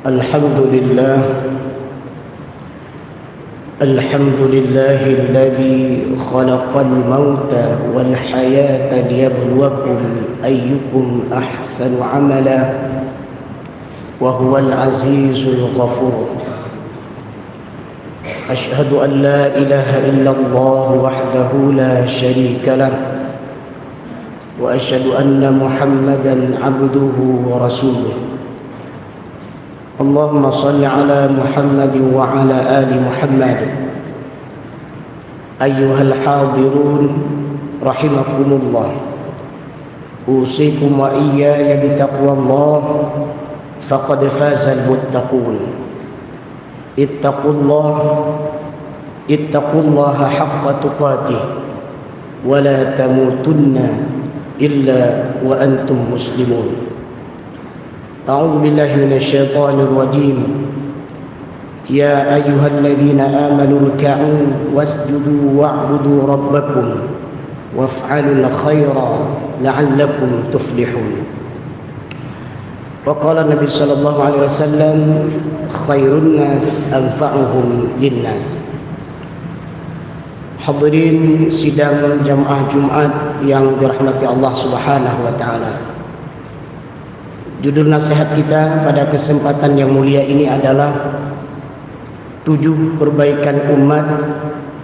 الحمد لله الذي خلق الموت والحياة ليبلوكم أيكم أحسن عملا وهو العزيز الغفور. أشهد أن لا إله إلا الله وحده لا شريك له، وأشهد أن محمدا عبده ورسوله. اللهم صل على محمد وعلى آل محمد. أيها الحاضرون رحمكم الله، أوصيكم وإياي بتقوى الله فقد فاز المتقون. اتقوا الله حق تقاته ولا تموتن إلا وأنتم مسلمون. أعوذ بالله من الشيطان الرجيم. يا أيها الذين آمنوا اركعوا واسجدوا واعبدوا ربكم وافعلوا الخير لعلكم تفلحون. وقال النبي صلى الله عليه وسلم: خير الناس أنفعهم للناس. Hadirin sidang jamaah Jumat yang dirahmati Allah Subhanahu wa taala. Judul nasihat kita pada kesempatan yang mulia ini adalah 7 perbaikan umat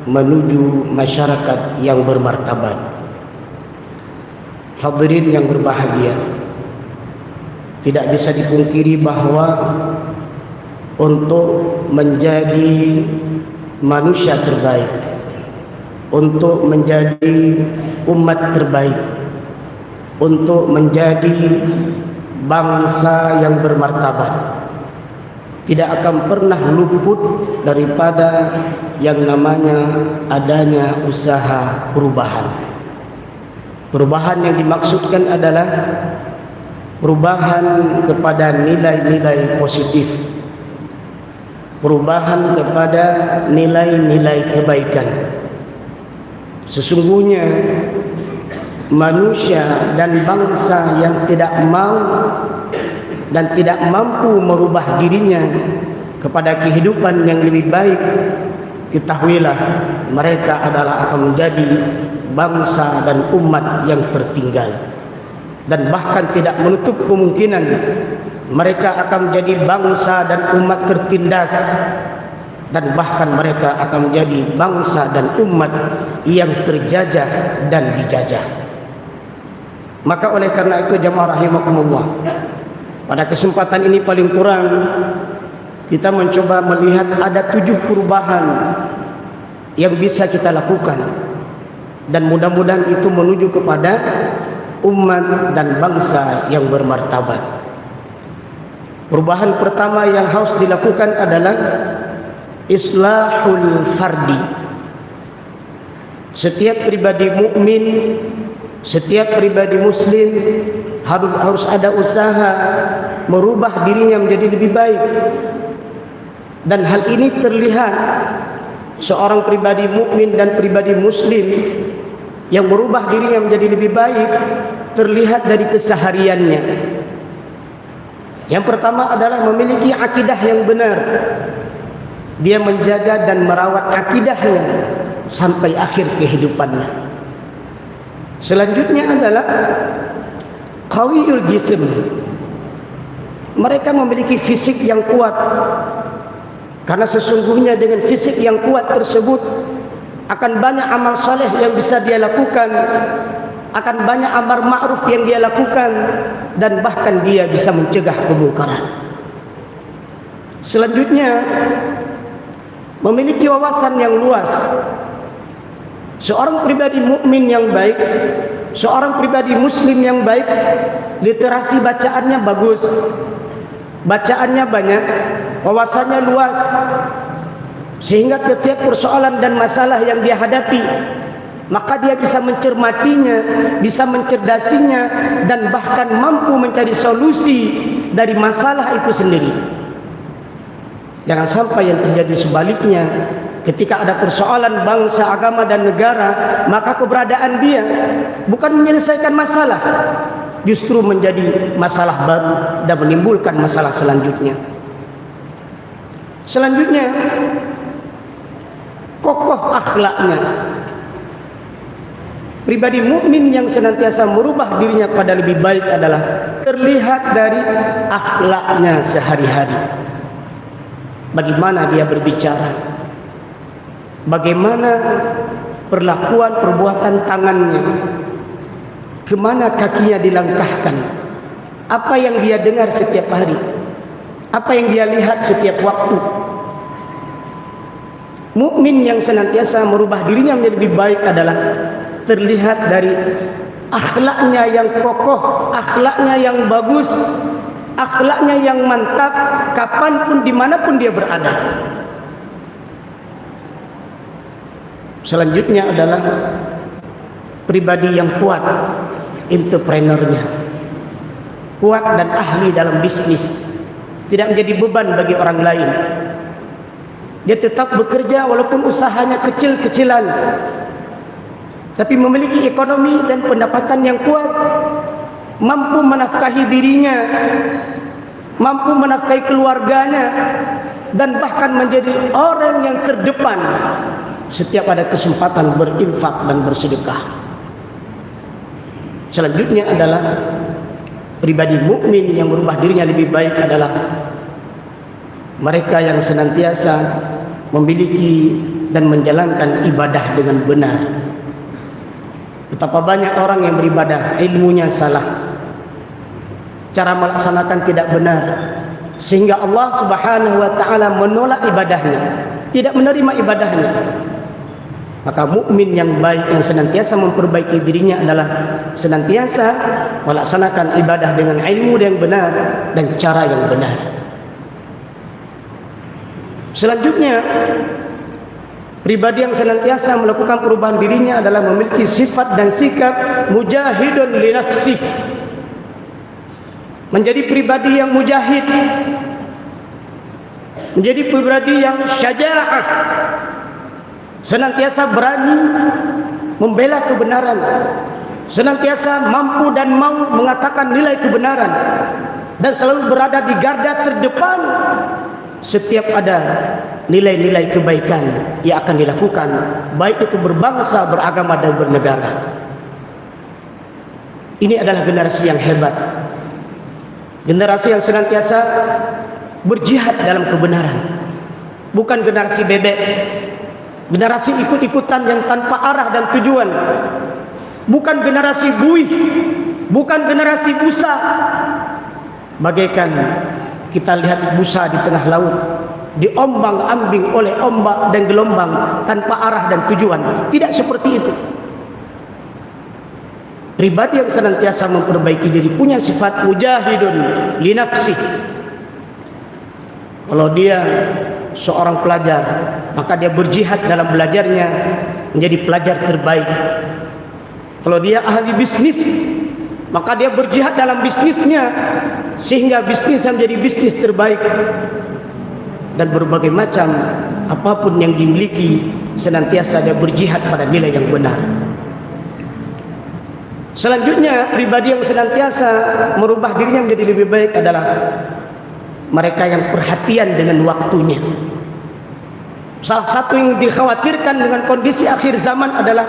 menuju masyarakat yang bermartabat. Hadirin yang berbahagia, tidak bisa dipungkiri bahwa untuk menjadi manusia terbaik, untuk menjadi umat terbaik, untuk menjadi bangsa yang bermartabat, tidak akan pernah luput daripada yang namanya adanya usaha perubahan. Perubahan yang dimaksudkan adalah perubahan kepada nilai-nilai positif, perubahan kepada nilai-nilai kebaikan. Sesungguhnya manusia dan bangsa yang tidak mau dan tidak mampu merubah dirinya kepada kehidupan yang lebih baik, ketahuilah mereka adalah akan menjadi bangsa dan umat yang tertinggal. Dan bahkan tidak menutup kemungkinan mereka akan menjadi bangsa dan umat tertindas, dan bahkan mereka akan menjadi bangsa dan umat yang terjajah dan dijajah. Maka oleh karena itu jamaah rahimakumullah, pada kesempatan ini paling kurang kita mencoba melihat ada 7 perubahan yang bisa kita lakukan, dan mudah-mudahan itu menuju kepada umat dan bangsa yang bermartabat. Perubahan pertama yang harus dilakukan adalah islahul fardi. Setiap pribadi mukmin, setiap pribadi muslim harus ada usaha merubah dirinya menjadi lebih baik. Dan hal ini terlihat seorang pribadi mukmin dan pribadi muslim yang merubah dirinya menjadi lebih baik terlihat dari kesehariannya. Yang pertama adalah memiliki akidah yang benar. Dia menjaga dan merawat akidahnya sampai akhir kehidupannya. Selanjutnya adalah qawiyul jism. Mereka memiliki fisik yang kuat, karena sesungguhnya dengan fisik yang kuat tersebut akan banyak amal saleh yang bisa dia lakukan, akan banyak amar ma'ruf yang dia lakukan, dan bahkan dia bisa mencegah kemungkaran. Selanjutnya, memiliki wawasan yang luas. Seorang pribadi mukmin yang baik, seorang pribadi muslim yang baik, literasi bacaannya bagus, bacaannya banyak, wawasannya luas, sehingga setiap persoalan dan masalah yang dia hadapi, maka dia bisa mencermatinya, bisa mencerdasinya, dan bahkan mampu mencari solusi dari masalah itu sendiri. Jangan sampai yang terjadi sebaliknya, Ketika ada persoalan bangsa, agama dan negara, maka keberadaan dia bukan menyelesaikan masalah, justru menjadi masalah baru dan menimbulkan masalah selanjutnya. Selanjutnya, kokoh akhlaknya. Pribadi mukmin yang senantiasa merubah dirinya pada lebih baik adalah terlihat dari akhlaknya sehari-hari. Bagaimana dia berbicara, bagaimana perlakuan perbuatan tangannya, kemana kakinya dilangkahkan, apa yang dia dengar setiap hari, apa yang dia lihat setiap waktu. Mukmin yang senantiasa merubah dirinya menjadi lebih baik adalah terlihat dari akhlaknya yang kokoh, akhlaknya yang bagus, akhlaknya yang mantap, kapanpun dimanapun dia berada. Selanjutnya adalah pribadi yang kuat, entrepreneurnya, kuat dan ahli dalam bisnis, tidak menjadi beban bagi orang lain. Dia tetap bekerja walaupun usahanya kecil-kecilan, tapi memiliki ekonomi dan pendapatan yang kuat, mampu menafkahi dirinya, mampu menafkahi keluarganya, dan bahkan menjadi orang yang terdepan setiap ada kesempatan berinfak dan bersedekah. Selanjutnya adalah pribadi mukmin yang merubah dirinya lebih baik adalah mereka yang senantiasa memiliki dan menjalankan ibadah dengan benar. Betapa banyak orang yang beribadah, ilmunya salah, cara melaksanakan tidak benar, sehingga Allah Subhanahu wa taala menolak ibadahnya, tidak menerima ibadahnya. Maka mukmin yang baik yang senantiasa memperbaiki dirinya adalah senantiasa melaksanakan ibadah dengan ilmu yang benar dan cara yang benar. Selanjutnya, pribadi yang senantiasa melakukan perubahan dirinya adalah memiliki sifat dan sikap mujahidun li nafsih. Menjadi pribadi yang mujahid, menjadi pribadi yang syaja'ah, senantiasa berani membela kebenaran, senantiasa mampu dan mau mengatakan nilai kebenaran, dan selalu berada di garda terdepan setiap ada nilai-nilai kebaikan yang akan dilakukan, baik itu berbangsa, beragama dan bernegara. Ini adalah generasi yang hebat, generasi yang senantiasa berjihad dalam kebenaran, bukan generasi bebek, generasi ikut-ikutan yang tanpa arah dan tujuan, bukan generasi buih, bukan generasi busa. Bagaikan kita lihat busa di tengah laut, diombang-ambing oleh ombak dan gelombang tanpa arah dan tujuan. Tidak seperti itu. Pribadi yang senantiasa memperbaiki diri punya sifat mujahidun li nafsih. Kalau dia seorang pelajar, maka dia berjihad dalam belajarnya menjadi pelajar terbaik. Kalau dia ahli bisnis, maka dia berjihad dalam bisnisnya sehingga bisnisnya menjadi bisnis terbaik. Dan berbagai macam apapun yang dimiliki, senantiasa dia berjihad pada nilai yang benar. Selanjutnya, pribadi yang senantiasa merubah dirinya menjadi lebih baik adalah mereka yang perhatian dengan waktunya. Salah satu yang dikhawatirkan dengan kondisi akhir zaman adalah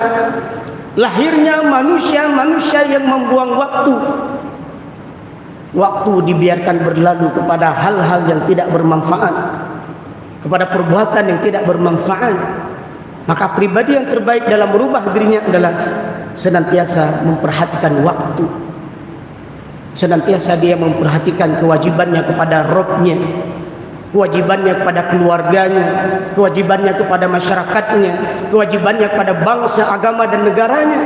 lahirnya manusia-manusia yang membuang waktu. Waktu dibiarkan berlalu kepada hal-hal yang tidak bermanfaat, kepada perbuatan yang tidak bermanfaat. Maka pribadi yang terbaik dalam merubah dirinya adalah senantiasa memperhatikan waktu, senantiasa dia memperhatikan kewajibannya kepada Rabb-nya, kewajibannya kepada keluarganya, kewajibannya kepada masyarakatnya, kewajibannya kepada bangsa, agama dan negaranya.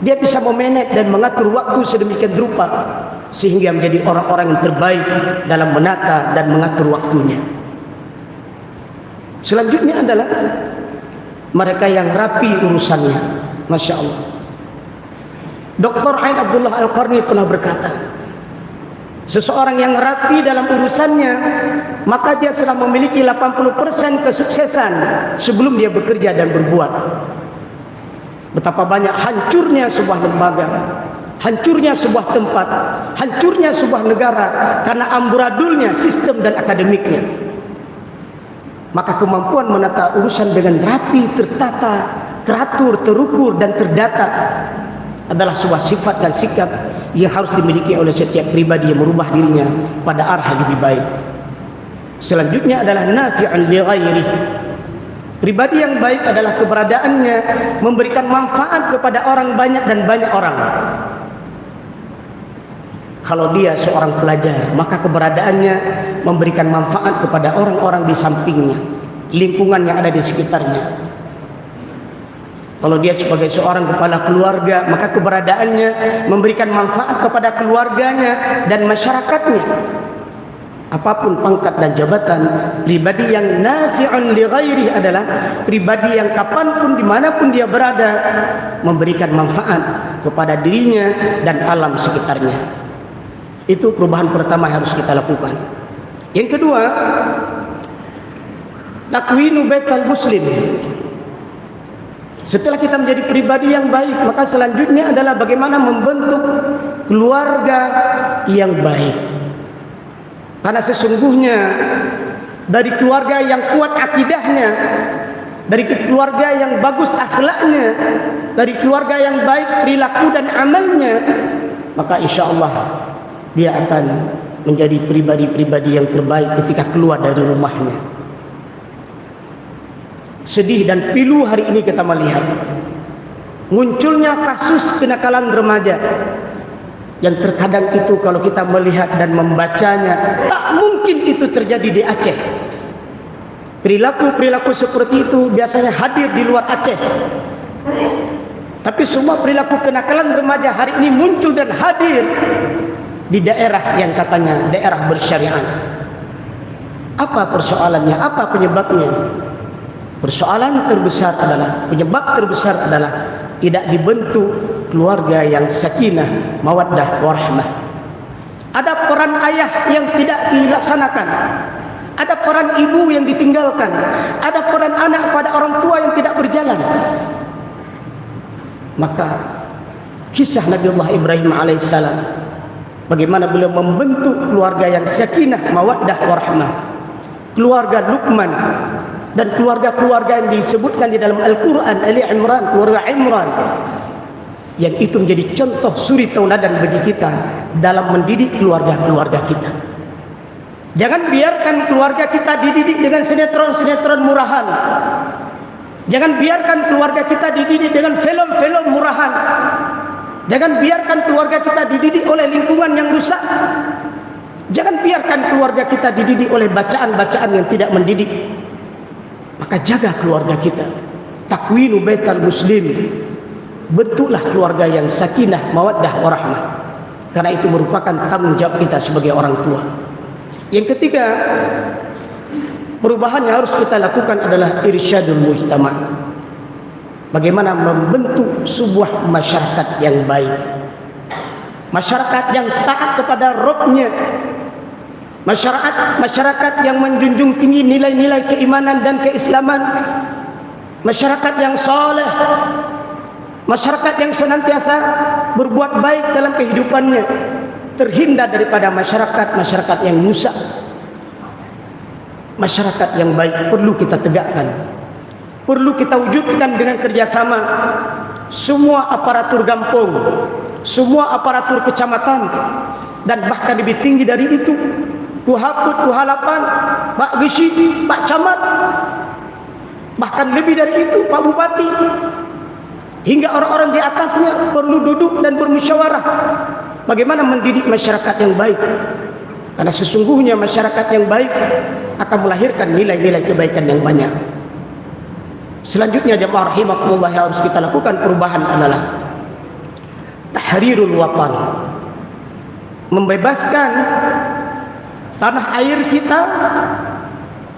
Dia bisa memanage dan mengatur waktu sedemikian rupa sehingga menjadi orang-orang yang terbaik dalam menata dan mengatur waktunya. Selanjutnya adalah mereka yang rapi urusannya. Masya Allah. Dr. Ain Abdullah Al-Qarni pernah berkata, Seseorang yang rapi dalam urusannya, maka dia sudah memiliki 80% kesuksesan sebelum dia bekerja dan berbuat. Betapa banyak hancurnya sebuah lembaga, hancurnya sebuah tempat, hancurnya sebuah negara karena amburadulnya sistem dan akademiknya. Maka kemampuan menata urusan dengan rapi, tertata, teratur, terukur dan terdata adalah sebuah sifat dan sikap yang harus dimiliki oleh setiap pribadi yang merubah dirinya pada arah yang lebih baik. Selanjutnya adalah nafi'an li ghairi. Pribadi yang baik adalah keberadaannya memberikan manfaat kepada orang banyak dan banyak orang. Kalau dia seorang pelajar, maka keberadaannya memberikan manfaat kepada orang-orang di sampingnya, lingkungan yang ada di sekitarnya. Kalau dia sebagai seorang kepala keluarga, maka keberadaannya memberikan manfaat kepada keluarganya dan masyarakatnya. Apapun pangkat dan jabatan, pribadi yang nafi'un li ghairi adalah pribadi yang kapanpun dimanapun dia berada memberikan manfaat kepada dirinya dan alam sekitarnya. Itu perubahan pertama yang harus kita lakukan. Yang kedua, takwinu baital muslim. Setelah kita menjadi pribadi yang baik, maka selanjutnya adalah bagaimana membentuk keluarga yang baik. Karena sesungguhnya dari keluarga yang kuat akidahnya, dari keluarga yang bagus akhlaknya, dari keluarga yang baik perilaku dan amalnya, maka insya Allah dia akan menjadi pribadi-pribadi yang terbaik ketika keluar dari rumahnya. Sedih dan pilu hari ini kita melihat munculnya kasus kenakalan remaja yang terkadang itu kalau kita melihat dan membacanya, tak mungkin itu terjadi di Aceh. Perilaku-perilaku seperti itu biasanya hadir di luar Aceh. Tapi semua perilaku kenakalan remaja hari ini muncul dan hadir di daerah yang katanya daerah bersyariat. Apa persoalannya? Apa penyebabnya? Persoalan terbesar adalah, penyebab terbesar adalah tidak dibentuk keluarga yang sakinah, mawaddah, warahmah. Ada peran ayah yang tidak dilaksanakan, ada peran ibu yang ditinggalkan, ada peran anak pada orang tua yang tidak berjalan. Maka kisah Nabiullah Ibrahim alaihissalam, bagaimana beliau membentuk keluarga yang sakinah, mawaddah, warahmah. Keluarga Luqman dan keluarga-keluarga yang disebutkan di dalam Al-Quran, Ali Imran, keluarga Imran, yang itu menjadi contoh suri tauladan bagi kita dalam mendidik keluarga-keluarga kita. Jangan biarkan keluarga kita dididik dengan sinetron-sinetron murahan. Jangan biarkan keluarga kita dididik dengan film-film murahan. Jangan biarkan keluarga kita dididik oleh lingkungan yang rusak. Jangan biarkan keluarga kita dididik oleh bacaan-bacaan yang tidak mendidik. Maka jaga keluarga kita. Takwinu baital muslim. Bentuklah keluarga yang sakinah, mawaddah, warahmah. Karena itu merupakan tanggung jawab kita sebagai orang tua. Yang ketiga, perubahan yang harus kita lakukan adalah irsyadul mujtama'. Bagaimana membentuk sebuah masyarakat yang baik. Masyarakat yang taat kepada Rabbnya. Masyarakat yang menjunjung tinggi nilai-nilai keimanan dan keislaman. Masyarakat yang soleh. Masyarakat yang senantiasa berbuat baik dalam kehidupannya. Terhindar daripada masyarakat yang rusak. Masyarakat yang baik perlu kita tegakkan, perlu kita wujudkan dengan kerjasama semua aparatur kampung, semua aparatur kecamatan, dan bahkan lebih tinggi dari itu, Kuhaput, Kuhalapan, Pak Gisi, Pak Camat, bahkan lebih dari itu Pak Bupati, hingga orang-orang di atasnya perlu duduk dan bermusyawarah bagaimana mendidik masyarakat yang baik. Karena sesungguhnya masyarakat yang baik akan melahirkan nilai-nilai kebaikan yang banyak. Selanjutnya jemaah rahimakumullah yang harus kita lakukan perubahan adalah tahrirul watan. Membebaskan tanah air kita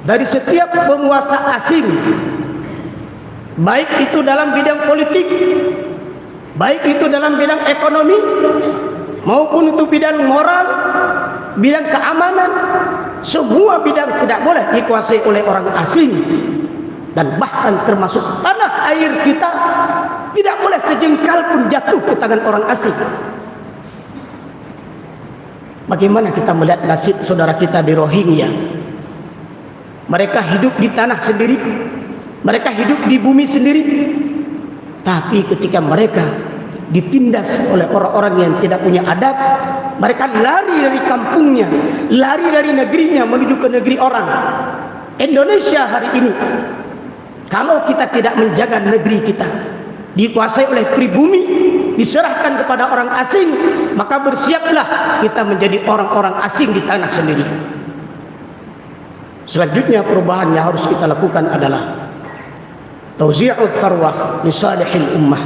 dari setiap penguasa asing. Baik itu dalam bidang politik, baik itu dalam bidang ekonomi, maupun itu bidang moral, bidang keamanan, semua bidang tidak boleh dikuasai oleh orang asing. Dan bahkan termasuk tanah air kita tidak boleh sejengkal pun jatuh ke tangan orang asing. Bagaimana kita melihat nasib saudara kita di Rohingya? Mereka hidup di tanah sendiri, mereka hidup di bumi sendiri, tapi ketika mereka ditindas oleh orang-orang yang tidak punya adab, mereka lari dari kampungnya, lari dari negerinya menuju ke negeri orang. Indonesia hari ini, kalau kita tidak menjaga negeri kita, dikuasai oleh pribumi, diserahkan kepada orang asing, maka bersiaplah kita menjadi orang-orang asing di tanah sendiri. Selanjutnya perubahan yang harus kita lakukan adalah tauzi'ut tharwah li salihil ummah.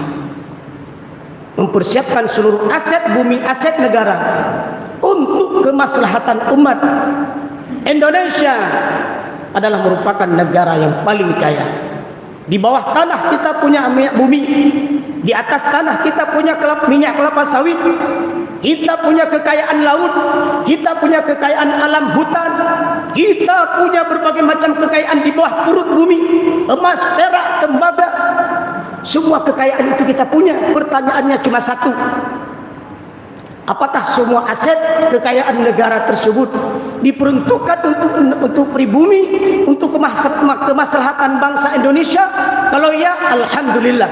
Mempersiapkan seluruh aset bumi, aset negara untuk kemaslahatan umat. Indonesia adalah merupakan negara yang paling kaya. Di bawah tanah kita punya minyak bumi, di atas tanah kita punya minyak kelapa sawit, kita punya kekayaan laut, kita punya kekayaan alam hutan, kita punya berbagai macam kekayaan di bawah perut bumi, emas, perak, tembaga. Semua kekayaan itu kita punya. Pertanyaannya cuma satu: apakah semua aset kekayaan negara tersebut diperuntukkan untuk pribumi, untuk kemaslahatan bangsa Indonesia? Kalau ya, alhamdulillah.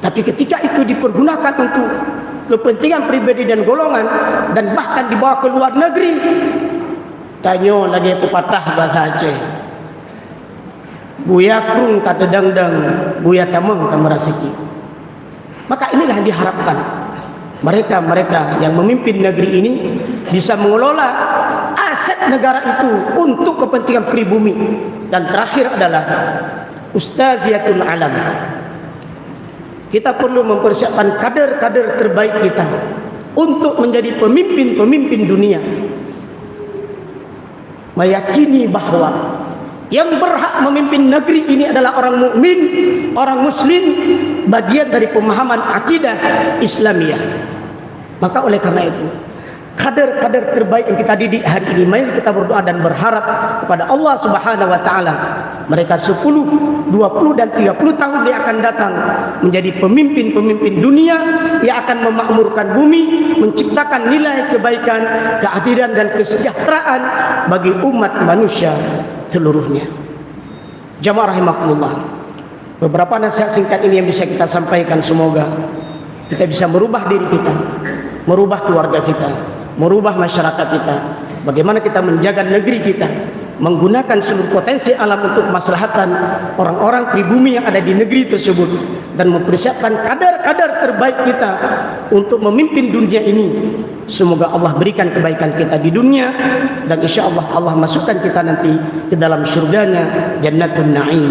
Tapi ketika itu dipergunakan untuk kepentingan pribadi dan golongan, dan bahkan dibawa ke luar negeri, tanyo lagi pepatah bahasa Aceh, buya krung kata dangdang, buya tamang kamerasiki. Maka inilah yang diharapkan. Mereka-mereka yang memimpin negeri ini bisa mengelola aset negara itu untuk kepentingan pribumi. Dan terakhir adalah ustaziyatul alam. Kita perlu mempersiapkan kader-kader terbaik kita untuk menjadi pemimpin-pemimpin dunia. Meyakini bahwa yang berhak memimpin negeri ini adalah orang mukmin, orang muslim, bagian dari pemahaman akidah Islamiyah. Maka oleh karena itu, kader-kader terbaik yang kita didik hari ini, mari kita berdoa dan berharap kepada Allah Subhanahu wa taala, mereka 10, 20 dan 30 tahun yang akan datang menjadi pemimpin-pemimpin dunia yang akan memakmurkan bumi, menciptakan nilai kebaikan, keadilan dan kesejahteraan bagi umat manusia seluruhnya. Jamaah rahimakumullah, beberapa nasihat singkat ini yang bisa kita sampaikan. Semoga kita bisa merubah diri kita, merubah keluarga kita, merubah masyarakat kita. Bagaimana kita menjaga negeri kita, menggunakan seluruh potensi alam untuk kemaslahatan orang-orang pribumi yang ada di negeri tersebut, dan mempersiapkan kader-kader terbaik kita untuk memimpin dunia ini. Semoga Allah berikan kebaikan kita di dunia, dan insya Allah Allah masukkan kita nanti ke dalam surganya Jannatun Na'im.